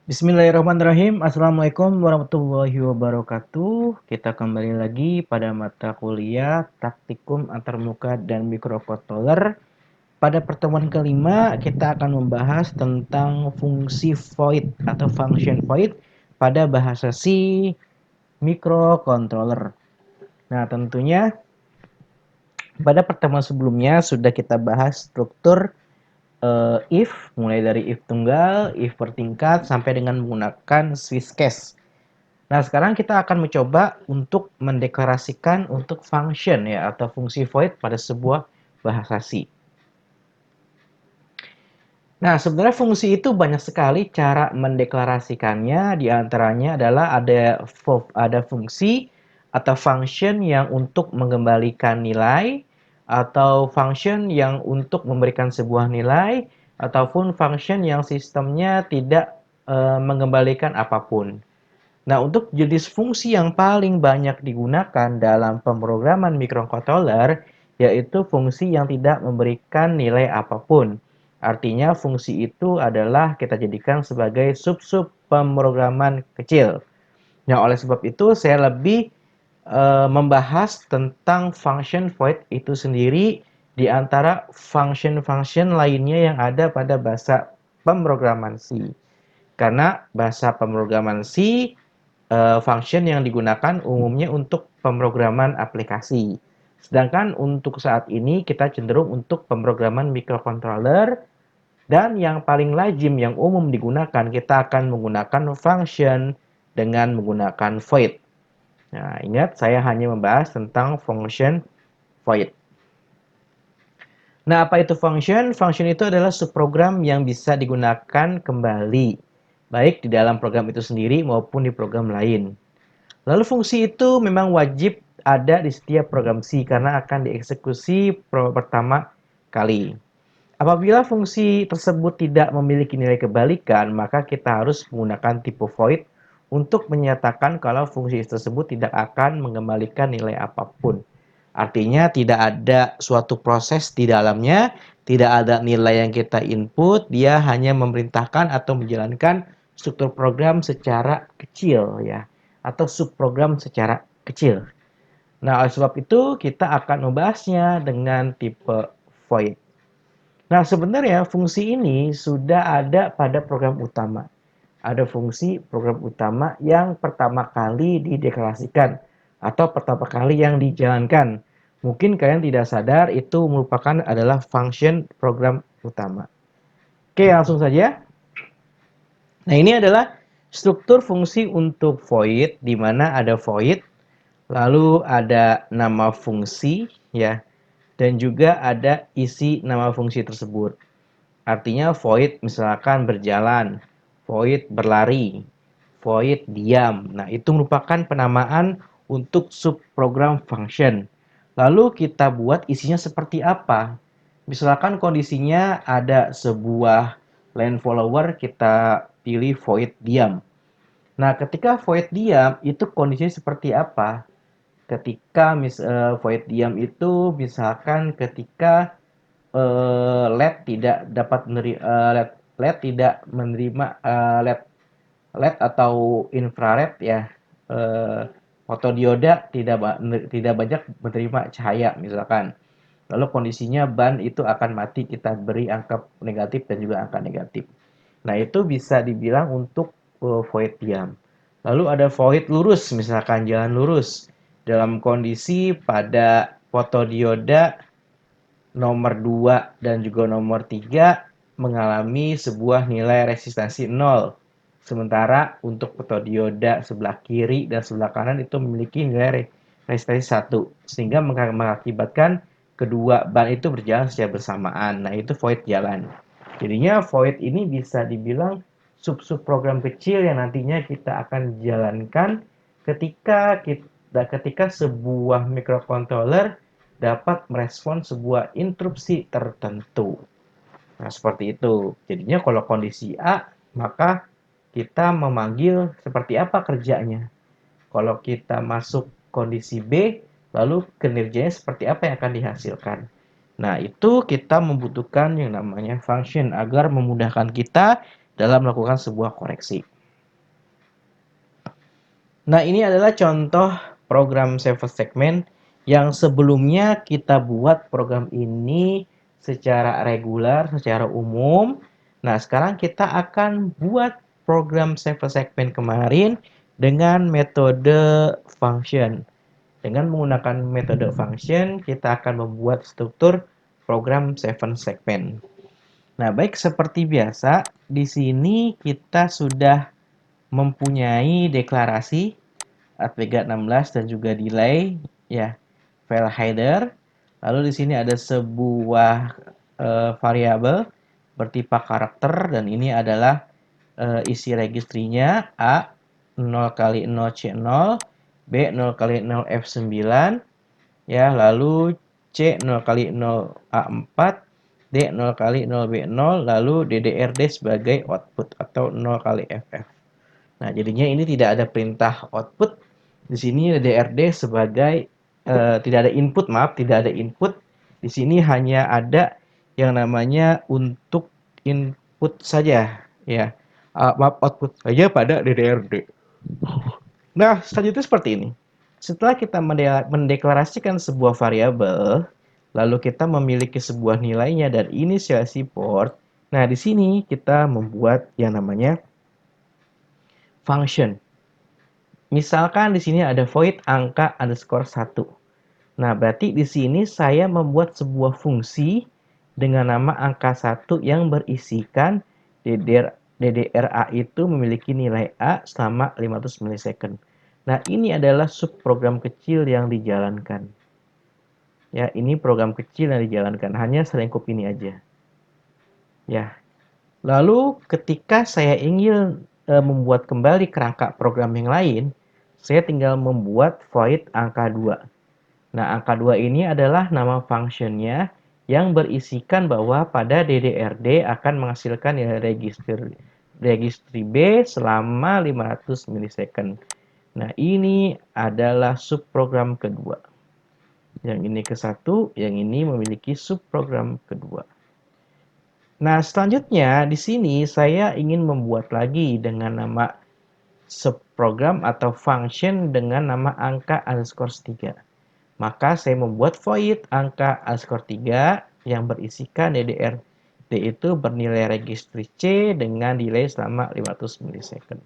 Bismillahirrahmanirrahim. Assalamualaikum warahmatullahi wabarakatuh. Kita kembali lagi pada mata kuliah Praktikum Antarmuka dan Microcontroller. Pada pertemuan kelima, kita akan membahas tentang fungsi void atau function void pada bahasa C microcontroller. Nah, tentunya pada pertemuan sebelumnya sudah kita bahas struktur if, mulai dari if tunggal, if bertingkat, sampai dengan menggunakan Swiss case. Nah, sekarang kita akan mencoba untuk mendeklarasikan untuk function ya atau fungsi void pada sebuah bahasa C. Nah, sebenarnya fungsi itu banyak sekali cara mendeklarasikannya. Di antaranya adalah ada fungsi atau function yang untuk mengembalikan nilai, atau function yang untuk memberikan sebuah nilai, ataupun function yang sistemnya tidak mengembalikan apapun. Nah, untuk jenis fungsi yang paling banyak digunakan dalam pemrograman microcontroller, yaitu fungsi yang tidak memberikan nilai apapun. Artinya, fungsi itu adalah kita jadikan sebagai sub-sub pemrograman kecil. Nah, oleh sebab itu, saya lebih membahas tentang function void itu sendiri di antara function-function lainnya yang ada pada bahasa pemrograman C. Karena bahasa pemrograman C function yang digunakan umumnya untuk pemrograman aplikasi. Sedangkan untuk saat ini kita cenderung untuk pemrograman microcontroller, dan yang paling lazim yang umum digunakan kita akan menggunakan function dengan menggunakan void. Nah, ingat saya hanya membahas tentang function void. Nah, apa itu function? Function itu adalah subprogram yang bisa digunakan kembali, baik di dalam program itu sendiri maupun di program lain. Lalu fungsi itu memang wajib ada di setiap program C karena akan dieksekusi pertama kali. Apabila fungsi tersebut tidak memiliki nilai kebalikan, maka kita harus menggunakan tipe void untuk menyatakan kalau fungsi tersebut tidak akan mengembalikan nilai apapun. Artinya tidak ada suatu proses di dalamnya, tidak ada nilai yang kita input, dia hanya memerintahkan atau menjalankan struktur program secara kecil ya, atau subprogram secara kecil. Nah, oleh sebab itu kita akan membahasnya dengan tipe void. Nah, sebenarnya fungsi ini sudah ada pada program utama. Ada fungsi program utama yang pertama kali dideklarasikan atau pertama kali yang dijalankan. Mungkin kalian tidak sadar itu merupakan adalah function program utama. Oke, langsung saja. Nah, ini adalah struktur fungsi untuk void, di mana ada void, lalu ada nama fungsi, ya, dan juga ada isi nama fungsi tersebut. Artinya void misalkan berjalan, void berlari, void diam. Nah, itu merupakan penamaan untuk subprogram function. Lalu kita buat isinya seperti apa? Misalkan kondisinya ada sebuah line follower, kita pilih void diam. Nah, ketika void diam itu kondisinya seperti apa? Ketika void diam itu misalkan ketika LED tidak dapat menerima LED tidak menerima LED atau infrared ya, fotodioda tidak banyak menerima cahaya misalkan. Lalu kondisinya ban itu akan mati, kita beri angka negatif dan juga angka negatif. Nah, itu bisa dibilang untuk void diam. Lalu ada void lurus, misalkan jalan lurus. Dalam kondisi pada fotodioda nomor 2 dan juga nomor 3 mengalami sebuah nilai resistansi 0. Sementara untuk fotodioda sebelah kiri dan sebelah kanan itu memiliki nilai resistansi 1. Sehingga mengakibatkan kedua ban itu berjalan secara bersamaan. Nah, itu void jalan. Jadinya void ini bisa dibilang sub-sub program kecil yang nantinya kita akan jalankan ketika sebuah microcontroller dapat merespon sebuah interupsi tertentu. Nah, seperti itu. Jadinya kalau kondisi A, maka kita memanggil seperti apa kerjanya. Kalau kita masuk kondisi B, lalu kinerjanya seperti apa yang akan dihasilkan. Nah, itu kita membutuhkan yang namanya function agar memudahkan kita dalam melakukan sebuah koreksi. Nah, ini adalah contoh program save segment yang sebelumnya kita buat program ini secara reguler, secara umum. Nah, sekarang kita akan buat program save segment kemarin dengan metode function. Dengan menggunakan metode function, kita akan membuat struktur program save segment. Nah, baik seperti biasa, di sini kita sudah mempunyai deklarasi ATPEGA16 dan juga delay ya, file header. Lalu di sini ada sebuah variabel bertipe karakter dan ini adalah isi registrinya A 0 kali 0 C0, B 0 kali 0 F9, ya, lalu C 0 kali 0 A4, D 0 kali 0 B0, lalu DDRD sebagai output atau 0 kali FF. Nah, jadinya ini tidak ada perintah output. Di sini DDRD sebagai tidak ada input, maaf, tidak ada input. Di sini hanya ada yang namanya untuk input saja, ya. Maaf, output saja pada DDRD. Nah, selanjutnya seperti ini. Setelah kita mendeklarasikan sebuah variabel, lalu kita memiliki sebuah nilainya dan inisiasi port. Nah, di sini kita membuat yang namanya function. Misalkan di sini ada void angka underscore 1. Nah, berarti di sini saya membuat sebuah fungsi dengan nama angka 1 yang berisikan DDRA itu memiliki nilai A selama 500 milisecond. Nah, ini adalah subprogram kecil yang dijalankan. Ya, ini program kecil yang dijalankan, hanya selingkup ini aja. Ya. Lalu ketika saya ingin membuat kembali kerangka program yang lain, saya tinggal membuat void angka 2. Nah, angka 2 ini adalah nama functionnya yang berisikan bahwa pada DDRD akan menghasilkan nilai registry B selama 500 milisecond. Nah, ini adalah subprogram kedua. Yang ini ke satu, yang ini memiliki subprogram kedua. Nah, selanjutnya di sini saya ingin membuat lagi dengan nama subprogram atau function dengan nama angka underscore 3. Maka saya membuat void angka underscore 3 yang berisikan DDRD itu bernilai registry C dengan delay selama 500 milisecond.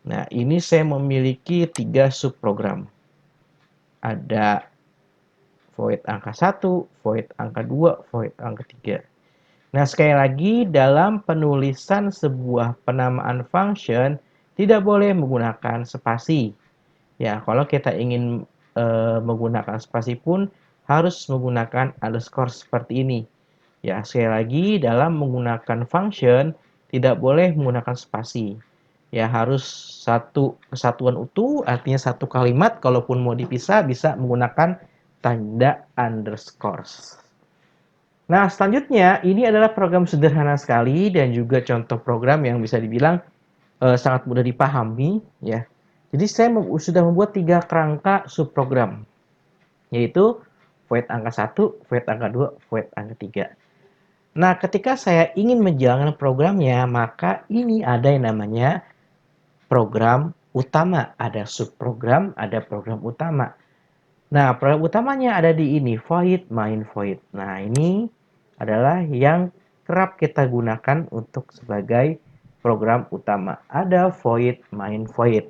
Nah, ini saya memiliki 3 subprogram. Ada void angka 1, void angka 2, void angka 3. Nah, sekali lagi dalam penulisan sebuah penamaan function tidak boleh menggunakan spasi. Ya, kalau kita ingin menggunakan spasi pun harus menggunakan underscore seperti ini. Ya, sekali lagi dalam menggunakan function tidak boleh menggunakan spasi. Ya, harus satu kesatuan utuh, artinya satu kalimat, kalaupun mau dipisah bisa menggunakan tanda underscore. Nah, selanjutnya ini adalah program sederhana sekali dan juga contoh program yang bisa dibilang sangat mudah dipahami, ya. Jadi saya sudah membuat 3 kerangka subprogram, yaitu void angka 1, void angka 2, void angka 3. Nah, ketika saya ingin menjalankan programnya, maka ini ada yang namanya program utama, ada subprogram, ada program utama. Nah, program utamanya ada di ini, void main void. Nah, ini adalah yang kerap kita gunakan untuk sebagai program utama. Ada void main void.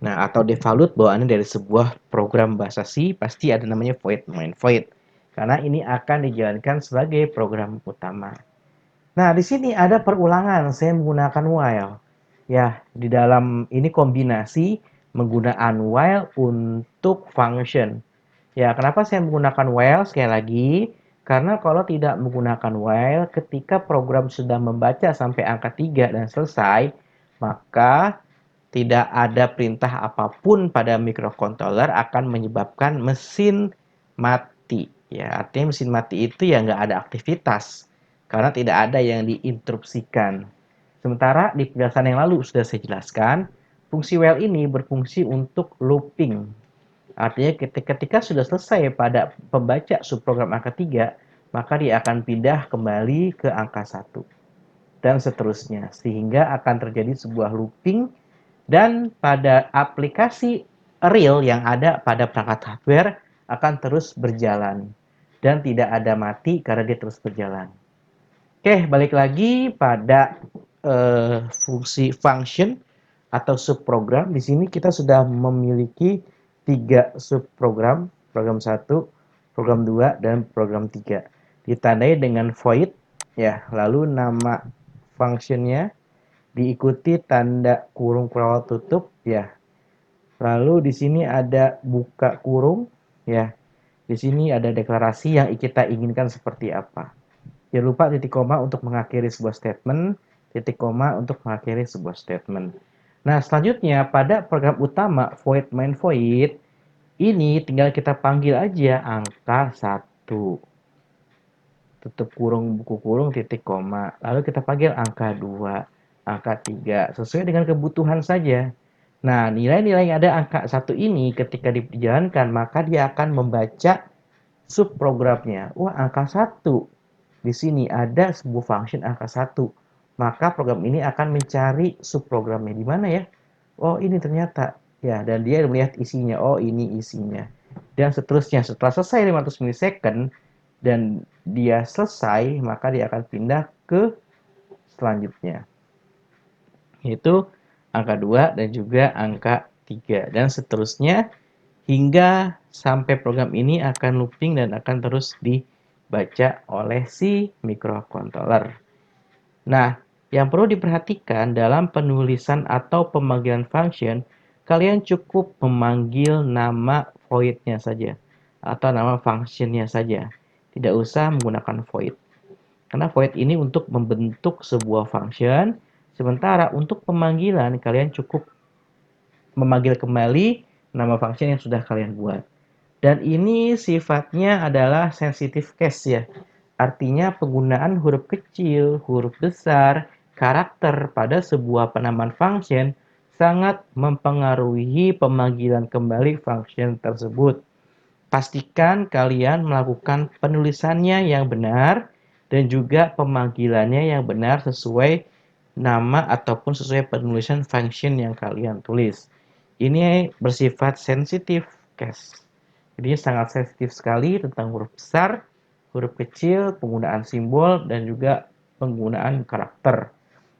Nah, atau default bawaannya dari sebuah program bahasa C, pasti ada namanya void main void. Karena ini akan dijalankan sebagai program utama. Nah, di sini ada perulangan, saya menggunakan while. Ya, di dalam ini kombinasi menggunakan while untuk function. Ya, kenapa saya menggunakan while sekali lagi? Karena kalau tidak menggunakan while, ketika program sudah membaca sampai angka 3 dan selesai, maka tidak ada perintah apapun pada microcontroller akan menyebabkan mesin mati. Ya, artinya mesin mati itu ya nggak ada aktivitas karena tidak ada yang diinterupsikan. Sementara di penjelasan yang lalu sudah saya jelaskan, fungsi while ini berfungsi untuk looping. Artinya ketika sudah selesai pada pembaca subprogram angka 3, maka dia akan pindah kembali ke angka 1 dan seterusnya. Sehingga akan terjadi sebuah looping Dan pada aplikasi real yang ada pada perangkat hardware akan terus berjalan dan tidak ada mati karena dia terus berjalan. Oke, balik lagi pada fungsi function atau subprogram. Di sini kita sudah memiliki 3 subprogram, program 1, program 2, dan program 3. Ditandai dengan void, ya, lalu nama functionnya diikuti tanda kurung kurawal tutup, ya. Lalu di sini ada buka kurung, ya. Di sini ada deklarasi yang kita inginkan seperti apa. Jangan lupa titik koma untuk mengakhiri sebuah statement, titik koma untuk mengakhiri sebuah statement. Nah, selanjutnya pada program utama void main void, ini tinggal kita panggil aja angka 1. Tutup kurung, buku kurung, titik koma. Lalu kita panggil angka 2, angka 3, sesuai dengan kebutuhan saja. Nah, nilai-nilai yang ada angka 1 ini ketika dijalankan, maka dia akan membaca subprogramnya. Wah, angka 1. Di sini ada sebuah function angka 1. Maka program ini akan mencari subprogramnya. Di mana ya? Oh, ini ternyata. Ya, dan dia melihat isinya. Oh, ini isinya. Dan seterusnya. Setelah selesai 500 milisecond dan dia selesai, maka dia akan pindah ke selanjutnya. Yaitu angka 2 dan juga angka 3. Dan seterusnya hingga sampai program ini akan looping dan akan terus dibaca oleh si microcontroller. Nah, yang perlu diperhatikan dalam penulisan atau pemanggilan function, kalian cukup memanggil nama void-nya saja atau nama function-nya saja. Tidak usah menggunakan void. Karena void ini untuk membentuk sebuah function, sementara untuk pemanggilan kalian cukup memanggil kembali nama function yang sudah kalian buat. Dan ini sifatnya adalah sensitive case ya. Artinya penggunaan huruf kecil, huruf besar, karakter pada sebuah penamaan function sangat mempengaruhi pemanggilan kembali function tersebut. Pastikan kalian melakukan penulisannya yang benar dan juga pemanggilannya yang benar sesuai nama ataupun sesuai penulisan function yang kalian tulis. Ini bersifat sensitive case. Jadi sangat sensitif sekali tentang huruf besar, huruf kecil, penggunaan simbol, dan juga penggunaan karakter.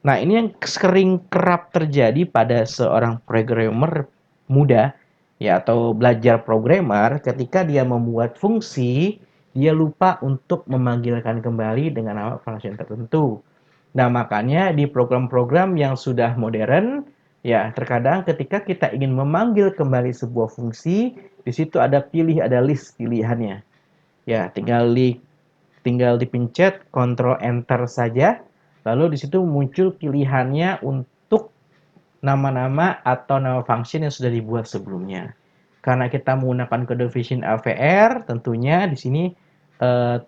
Nah, ini yang sering kerap terjadi pada seorang programmer muda, ya, atau belajar programmer ketika dia membuat fungsi, dia lupa untuk memanggilkan kembali dengan nama function tertentu. Nah, makanya di program-program yang sudah modern, ya, terkadang ketika kita ingin memanggil kembali sebuah fungsi, di situ ada list pilihannya. Ya, tinggal dipencet Ctrl Enter saja, lalu di situ muncul pilihannya untuk nama-nama atau nama function yang sudah dibuat sebelumnya. Karena kita menggunakan kode Vision AVR, tentunya di sini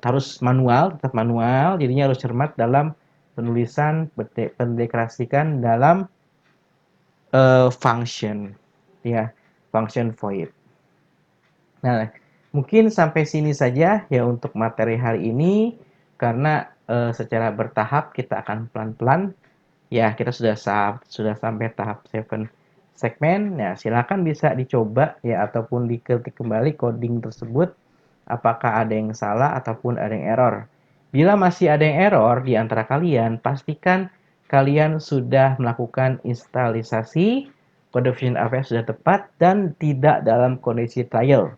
harus manual, tetap manual, jadinya harus cermat dalam penulisan, mendeklarasikan dalam function, ya, function void. Nah, mungkin sampai sini saja ya untuk materi hari ini, karena secara bertahap kita akan pelan-pelan. Ya, kita sudah sampai tahap 7 segmen. Ya, silakan bisa dicoba ya ataupun diketik kembali coding tersebut apakah ada yang salah ataupun ada yang error. Bila masih ada yang error di antara kalian, pastikan kalian sudah melakukan instalisasi, kode Vision AVR sudah tepat dan tidak dalam kondisi trial.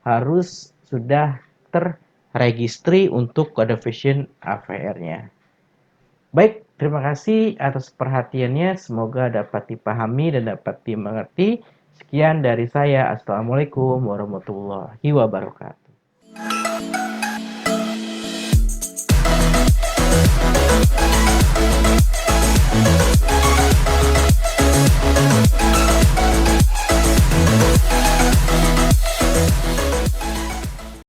Harus sudah terregistri untuk kode Vision AVR-nya. Baik, terima kasih atas perhatiannya. Semoga dapat dipahami dan dapat dimengerti. Sekian dari saya. Assalamualaikum warahmatullahi wabarakatuh.